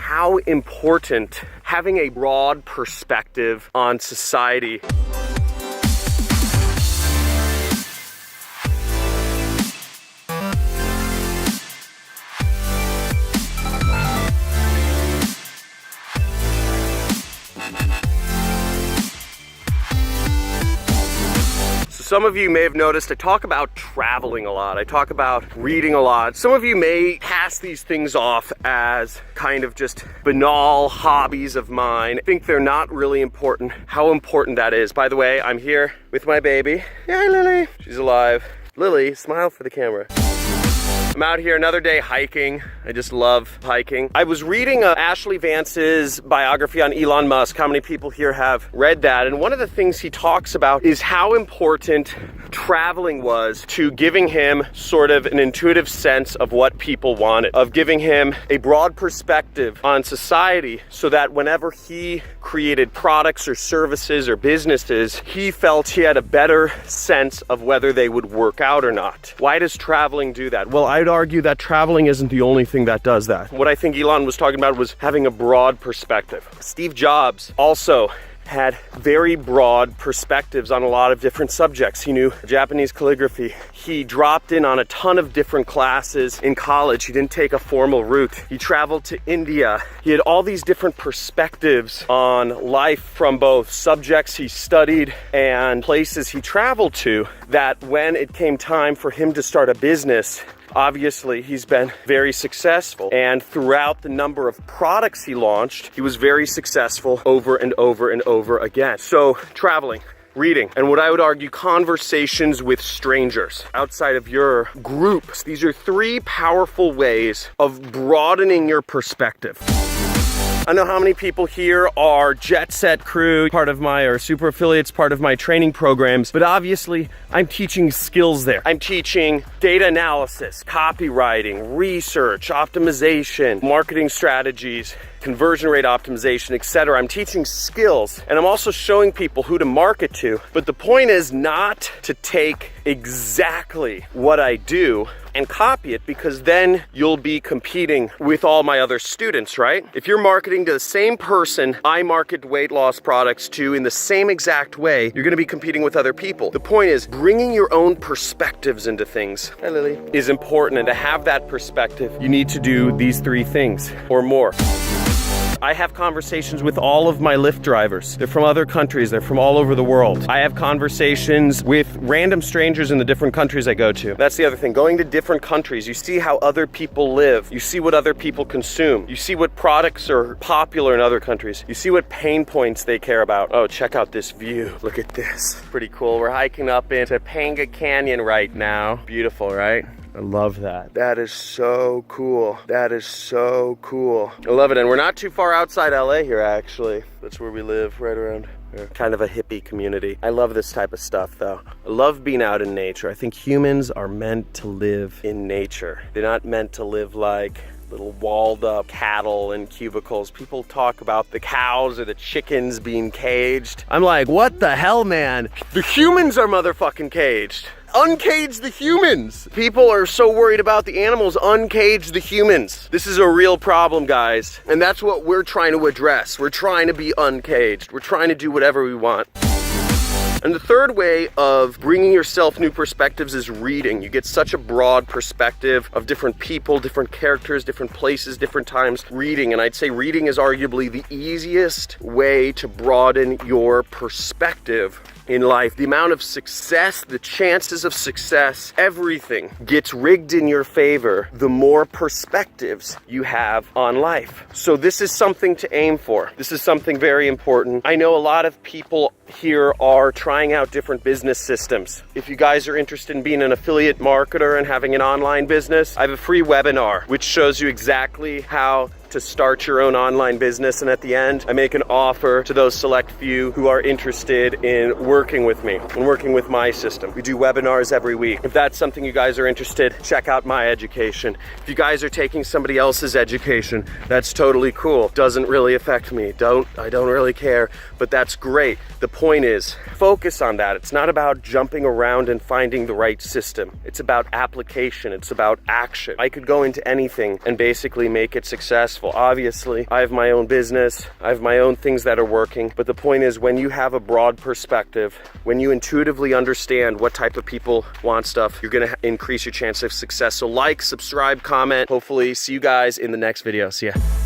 how important having a broad perspective on society. Some of you may have noticed I talk about traveling a lot. I talk about reading a lot. Some of you may pass these things off as kind of just banal hobbies of mine. I think they're not really important. How important that is. By the way, I'm here with my baby. Yay, Lily. She's alive. Lily, smile for the camera. I'm out here another day hiking. I just love hiking. I was reading Ashley Vance's biography on Elon Musk. How many people here have read that? And one of the things he talks about is how important traveling was to giving him sort of an intuitive sense of what people wanted, of giving him a broad perspective on society so that whenever he created products or services or businesses, he felt he had a better sense of whether they would work out or not. Why does traveling do that? Well, I'd argue that traveling isn't the only thing that does that. What I think Elon was talking about was having a broad perspective. Steve Jobs also had very broad perspectives on a lot of different subjects. He knew Japanese calligraphy. He dropped in on a ton of different classes in college. He didn't take a formal route. He traveled to India. He had all these different perspectives on life from both subjects he studied and places he traveled to, that when it came time for him to start a business, obviously, he's been very successful, and throughout the number of products he launched, he was very successful over and over and over again. So, traveling, reading, and what I would argue, conversations with strangers outside of your groups. These are three powerful ways of broadening your perspective. I know how many people here are Jet Set Crew, part of my, or super affiliates, part of my training programs, but obviously I'm teaching skills there. I'm teaching data analysis, copywriting, research, optimization, marketing strategies, conversion rate optimization, etc. I'm teaching skills, and I'm also showing people who to market to. But the point is not to take exactly what I do and copy it, because then you'll be competing with all my other students, right? If you're marketing to the same person I market weight loss products to in the same exact way, you're gonna be competing with other people. The point is, bringing your own perspectives into things, hi Lily, is important, and to have that perspective, you need to do these three things or more. I have conversations with all of my Lyft drivers. They're from other countries. They're from all over the world. I have conversations with random strangers in the different countries I go to. That's the other thing. Going to different countries, you see how other people live. You see what other people consume. You see what products are popular in other countries. You see what pain points they care about. Oh, check out this view. Look at this. Pretty cool. We're hiking up into Topanga Canyon right now. Beautiful, right? I love that. That is so cool. That is so cool. I love it. And we're not too far outside LA here, actually. That's where we live, right around here. Kind of a hippie community. I love this type of stuff, though. I love being out in nature. I think humans are meant to live in nature. They're not meant to live like little walled up cattle in cubicles. People talk about the cows or the chickens being caged. I'm like, what the hell, man? The humans are motherfucking caged. Uncage the humans. People are so worried about the animals. Uncage the humans. This is a real problem, guys. And that's what we're trying to address. We're trying to be uncaged. We're trying to do whatever we want. And the third way of bringing yourself new perspectives is reading. You get such a broad perspective of different people, different characters, different places, different times. Reading, and I'd say reading is arguably the easiest way to broaden your perspective in life. The amount of success, the chances of success, everything gets rigged in your favor the more perspectives you have on life. So this is something to aim for. This is something very important. I know a lot of people here are trying out different business systems. If you guys are interested in being an affiliate marketer and having an online business, I have a free webinar which shows you exactly how to start your own online business, and at the end I make an offer to those select few who are interested in working with me and working with my system. We do webinars every week. If that's something you guys are interested, check out my education. If you guys are taking somebody else's education, that's totally cool. Doesn't really affect me. I don't really care, but that's great. The point is, focus on that. It's not about jumping around and finding the right system. It's about application. It's about action. I could go into anything and basically make it successful. successful. Obviously, I have my own business, I have my own things that are working, but the point is, when you have a broad perspective, when you intuitively understand what type of people want stuff, you're gonna increase your chance of success. So like, subscribe, comment, hopefully see you guys in the next video. See ya.